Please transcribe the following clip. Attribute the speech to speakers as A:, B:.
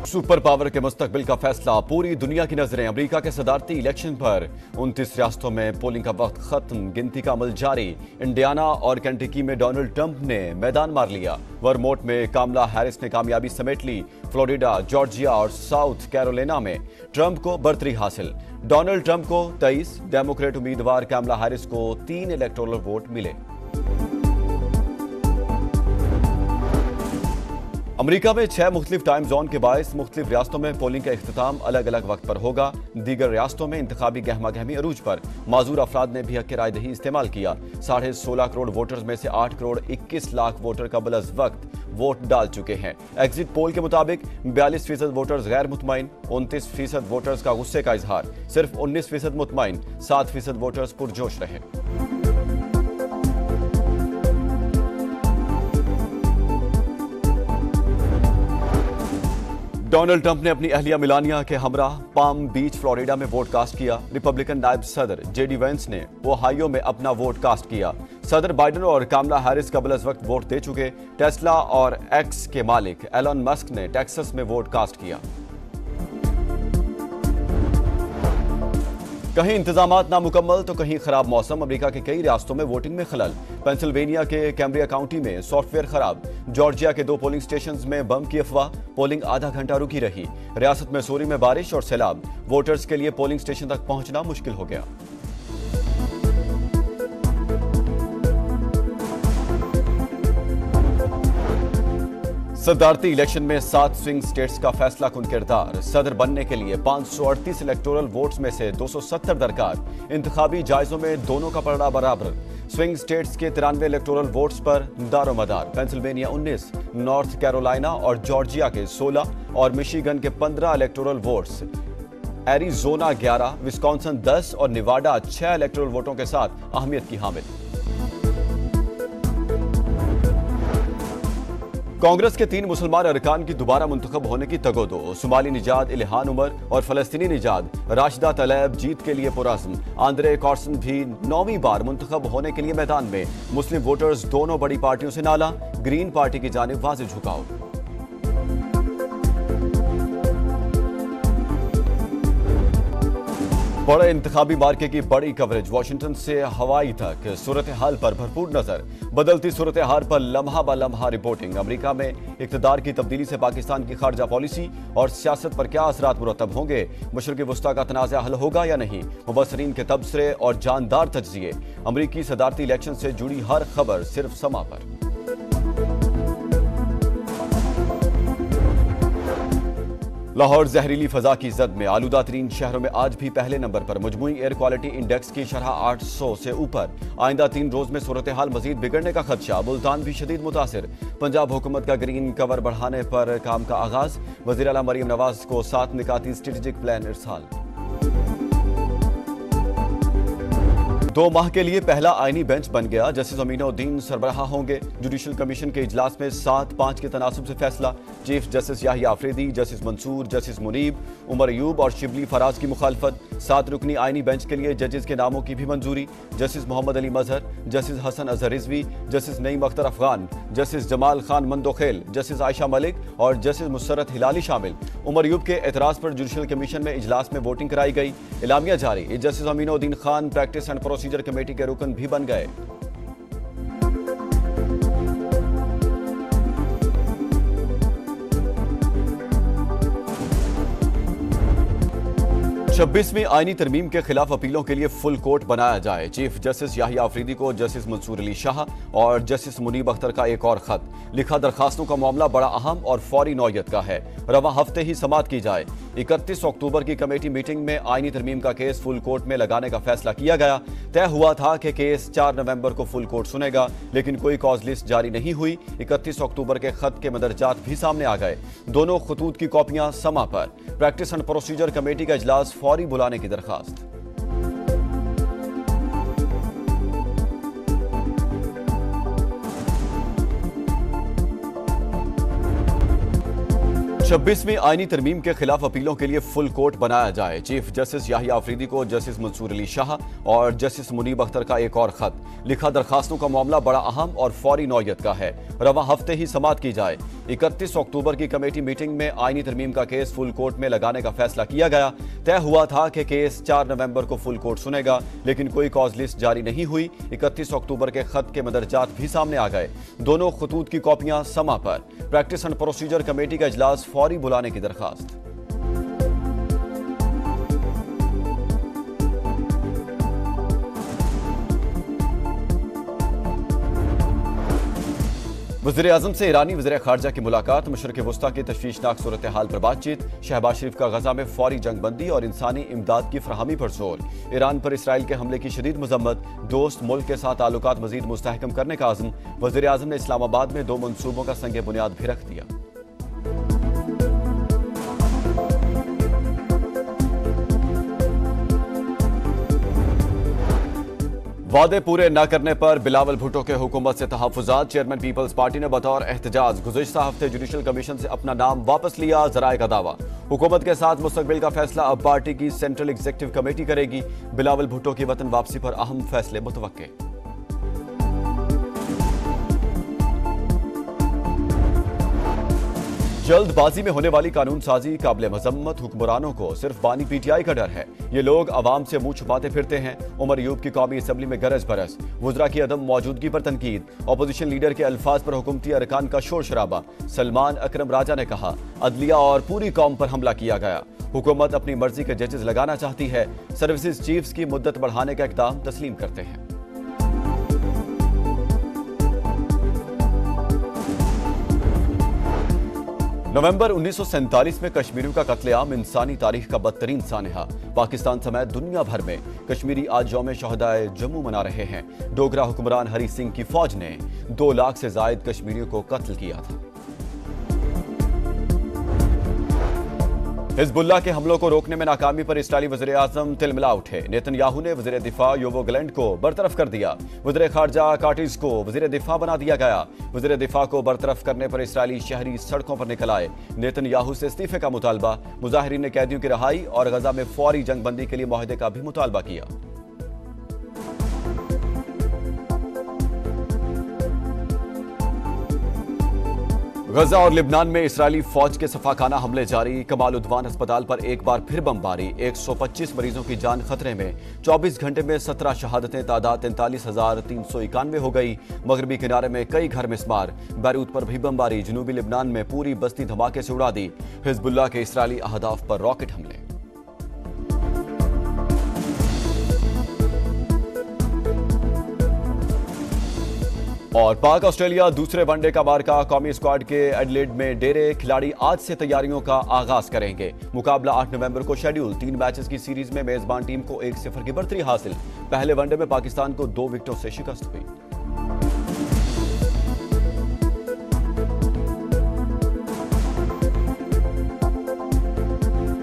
A: Super power के मुस्तकबिल का फैसला, पूरी दुनिया की नजरें अमेरिका के सदारती इलेक्शन पर। 29 रियासतों में पोलिंग का वक्त खत्म, गिनती का अमल जारी। इंडियाना और केंटकी में डोनाल्ड ट्रंप ने मैदान मार लिया। वर्मोंट में कामला हैरिस ने कामयाबी समेट ली। फ्लोरिडा, जॉर्जिया और साउथ कैरोलिना में ट्रंप को बढ़तरी हासिल। डोनाल्ड ट्रंप को 23, डेमोक्रेट उम्मीदवार कामला हैरिस को 3 इलेक्टोरल वोट मिले। अमेरिका में 6 मुख्तलिफ टाइम जोन के बायस मुख्तलिफ रियासतों में पोलिंग का इख्तिताम अलग अलग वक्त पर होगा। दीगर रियासतों में इंतखाबी गहमा गहमी अरूज पर। माजूर अफराद ने भी हक राय दही इस्तेमाल किया। 16.5 करोड़ वोटर्स में से 8 करोड़ 21 लाख वोटर कबल अज वक्त वोट डाल चुके हैं। एग्जिट पोल के मुताबिक 42% वोटर्स गैर मुतमईन, 29% वोटर्स का गुस्से का इजहार, सिर्फ 19% मुतमईन, 7% वोटर्स पुरजोश रहे। डोनाल्ड ट्रंप ने अपनी अहलिया मिलानिया के हमरा पाम बीच फ्लोरिडा में वोट कास्ट किया। रिपब्लिकन नायब सदर जेडी वेंस ने ओहायो में अपना वोट कास्ट किया। सदर बाइडेन और कामला हैरिस कबल अज वक्त वोट दे चुके। टेस्ला और एक्स के मालिक एलन मस्क ने टेक्सास में वोट कास्ट किया। कहीं इंतजामात नामुकम्मल तो कहीं खराब मौसम। अमेरिका के कई रियासतों में वोटिंग में खलल। पेंसिल्वेनिया के कैम्ब्रिया काउंटी में सॉफ्टवेयर खराब। जॉर्जिया के 2 पोलिंग स्टेशंस में बम की अफवाह, पोलिंग आधा घंटा रुकी रही। रियासत मैसूरी में बारिश और सैलाब, वोटर्स के लिए पोलिंग स्टेशन तक पहुंचना मुश्किल हो गया। सदारती इलेक्शन में 7 स्विंग स्टेट्स का फैसला कुन किरदार। सदर बनने के लिए 538 इलेक्टोरल वोट्स में से 270 दरकार। इंतखाबी जायजों में दोनों का पलड़ा बराबर। स्विंग स्टेट्स के 93 इलेक्टोरल वोट्स पर दारोमदार। पेंसिल्वेनिया 19, नॉर्थ कैरोलिना और जॉर्जिया के 16 और मिशिगन के 15 इलेक्टोरल वोट्स। एरिजोना 11, विस्कॉन्सिन 10 और निवाडा 6 इलेक्टोरल वोटों के साथ अहमियत की हामिल। कांग्रेस के 3 मुसलमान अरकान की दोबारा मुंतखब होने की तगोदो। सोमाली निजाद इल्हान उमर और फलस्तीनी निजाद राशिदा तलैब जीत के लिए पुरअज़्म। आंद्रे कॉर्सन भी 9वीं बार मुंतखब होने के लिए मैदान में। मुस्लिम वोटर्स दोनों बड़ी पार्टियों से नाला, ग्रीन पार्टी की जानिब वाज़ेह झुकाव। बड़े इंतखाबी मार्के की बड़ी कवरेज, वाशिंगटन से हवाई तक सूरत हाल पर भरपूर नजर। बदलती सूरत हाल पर लम्हा ब लम्हा रिपोर्टिंग। अमेरिका में इक़्तिदार की तब्दीली से पाकिस्तान की खारजा पॉलिसी और सियासत पर क्या असरात मुरतब होंगे। मशरिक़ी वुस्ता का तनाज़ा हल होगा या नहीं। मुबस्सरीन के तबसरे और जानदार तज्ज़िये। अमेरिकी सदारती इलेक्शन से जुड़ी हर खबर सिर्फ समा पर। लाहौर जहरीली फजा की जद में, आलूदा तरीन शहरों में आज भी पहले नंबर पर। मजमूई एयर क्वालिटी इंडेक्स की शरह 800 से ऊपर। आइंदा 3 रोज में सूरत हाल मजीद बिगड़ने का खदशा। मुल्तान भी शदीद मुतासिर। पंजाब हुकूमत का ग्रीन कवर बढ़ाने पर काम का आगाज। वज़ीर आला मरीम नवाज को 7 निकाती स्ट्रेटेजिक प्लान इरसाल। 2 माह के लिए पहला आईनी बेंच बन गया। जस्टिस अमीनुद्दीन सरबराह होंगे। जुडिशल कमीशन के इजलास में 7-5 के तनासुब से फैसला। Chief justice Yahya Afridi, justice Mansoor, justice Munib, Umar Ayub और शिबली फराज की मुखालफत। 7 रुकनी आईनी बेंच के लिए जजेस के नामों की भी मंजूरी। Justice Mohammad Ali Mazhar, justice Hasan Azhar Rizvi, justice Naeem Akhtar Afghan, justice Jamal Khan Mandokhail, justice Ayesha Malik और जस्टिस मुसरत हिलाली शामिल। उमर अयूब के एतराज पर जुडिशल कमीशन में इजलास में वोटिंग कराई गई। इलामिया जारी। Justice Aminuddin Khan practice and procedure committee के रुकन भी बन गए। 26वीं आईनी तरमीम के खिलाफ अपीलों के लिए फुल कोर्ट बनाया जाए। चीफ जस्टिस याहिया आफरीदी को जस्टिस मंसूर अली शाह और जस्टिस मुनीब अख्तर का एक और खत लिखा। दरखास्तों का मामला बड़ा अहम और फौरी नौयत का है, रवा हफ्ते ही समाअत की जाए। 31 अक्टूबर की कमेटी मीटिंग में आईनी तरमीम का केस फुल कोर्ट में लगाने का फैसला किया गया। तय हुआ था कि केस 4 नवंबर को फुल कोर्ट सुनेगा, लेकिन कोई कॉज लिस्ट जारी नहीं हुई। 31 अक्टूबर के खत के मदरजात भी सामने आ गए। दोनों खतूत की कॉपियां समा पर। प्रैक्टिस एंड प्रोसीजर कमेटी का इजलास फौरी बुलाने की दरखास्त। 26वीं आईनी तरमीम के खिलाफ अपीलों के लिए फुल कोर्ट बनाया जाए। चीफ जस्टिस याहिया आफरीदी को जस्टिस मंसूर अली शाह और जस्टिस मुनीब अख्तर का एक और खत लिखा। दरखास्तों का मामला बड़ा अहम और फौरी नौयत का है, रवा हफ्ते ही समाअत की जाए। 31 अक्टूबर की कमेटी मीटिंग में आईनी तरमीम का केस फुल कोर्ट में लगाने का फैसला किया गया। तय हुआ था कि केस 4 नवंबर को फुल कोर्ट सुनेगा, लेकिन कोई कॉज लिस्ट जारी नहीं हुई। 31 अक्टूबर के खत के मदरजात भी सामने आ गए। दोनों खतूत की कॉपियां समा पर। प्रैक्टिस एंड प्रोसीजर कमेटी का इजलास फौरी बुलाने की दरखास्त। वज़ीर-ए-आज़म से ईरानी वज़ीर ख़ारजा की मुलाकात। मशरिक़ वस्ता की तशवीशनाक सूरत हाल पर बातचीत। शहबाज शरीफ का गजा में फौरी जंगबंदी और इंसानी इमदाद की फराहमी पर जोर। ईरान पर इसराइल के हमले की शदीद मजम्मत। दोस्त मुल्क के साथ ताल्लुकात मजीद मुस्तहकम करने का आज़म। वज़ीर-ए-आज़म ने इस्लामाबाद में 2 मंसूबों का संग बुनियाद भी रख दिया। वादे पूरे न करने पर बिलावल भुट्टो के हुकूमत से तहफ़्फ़ुज़ात। चेयरमैन पीपल्स पार्टी ने बतौर एहतजाज गुज़िश्ता हफ्ते जुडिशल कमीशन से अपना नाम वापस लिया। ज़राए का दावा, हुकूमत के साथ मुस्तकबिल का फैसला अब पार्टी की सेंट्रल एग्जीक्यूटिव कमेटी करेगी। बिलावल भुट्टो की वतन वापसी पर अहम फैसले मुतवक्के। जल्दबाजी में होने वाली कानून साजी काबिल मजम्मत। हुक्मरानों को सिर्फ बानी पीटीआई का डर है। ये लोग अवाम से मुंह छुपाते फिरते हैं। उमर यूब की कौमी असम्बली में गरज बरस। वुज़रा की अदम मौजूदगी पर तनकीद। अपोजिशन लीडर के अल्फाज पर हुकूमती अरकान का शोर शराबा। सलमान अकरम राजा ने कहा, अदलिया और पूरी कौम पर हमला किया गया। हुकूमत अपनी मर्जी के जजेस लगाना चाहती है। सर्विसेज चीफ्स की मुद्दत बढ़ाने का इक़दाम तस्लीम करते हैं। नवंबर 1947 में कश्मीरियों का कत्लेआम इंसानी तारीख का बदतरीन सानहा। पाकिस्तान समेत दुनिया भर में कश्मीरी आज यौम शहदाए जम्मू मना रहे हैं। डोगरा हुक्मरान हरी सिंह की फौज ने 2 लाख से जायद कश्मीरियों को कत्ल किया था। हिजबुल्लाह के हमलों को रोकने में नाकामी पर इस्राईली वज़ीर-ए-आज़म तिलमिला उठे। नेतन्याहू ने वज़ीर दिफा योवो गैलेंट को बरतरफ कर दिया। वज़ीर ख़ारजा कार्टिस को वज़ीर दिफा बना दिया गया। वज़ीर दिफा को बरतरफ करने पर इस्राईली शहरी सड़कों पर निकल आए। नेतन्याहू से इस्तीफे का मुतालबा। मुजाहिरीन ने कैदियों की रहाई और गजा में फौरी जंगबंदी के लिए मुआहदे का भी मुतालबा किया। गजा और लिबनान में इस्राएली फौज के सफाखाना हमले जारी। कमाल उद्वान अस्पताल पर एक बार फिर बमबारी। 125 मरीजों की जान खतरे में। 24 घंटे में 17 शहादतें। तादाद 43,391 हो गई। मगरबी किनारे में कई घर मिस्मार। बैरूत पर भी बमबारी। जनूबी लिबनान में पूरी बस्ती धमाके से उड़ा दी। हिजबुल्लाह के इस्राएली अहदाफ पर रॉकेट हमले। और पाक ऑस्ट्रेलिया दूसरे वनडे का मार्का। कौमी स्क्वाड के एडिलेड में डेरे। खिलाड़ी आज से तैयारियों का आगाज करेंगे। मुकाबला 8 नवंबर को शेड्यूल। 3 मैचेस की सीरीज में मेजबान टीम को 1-0 की बढ़तरी हासिल। पहले वनडे में पाकिस्तान को 2 विकेटों से शिकस्त हुई।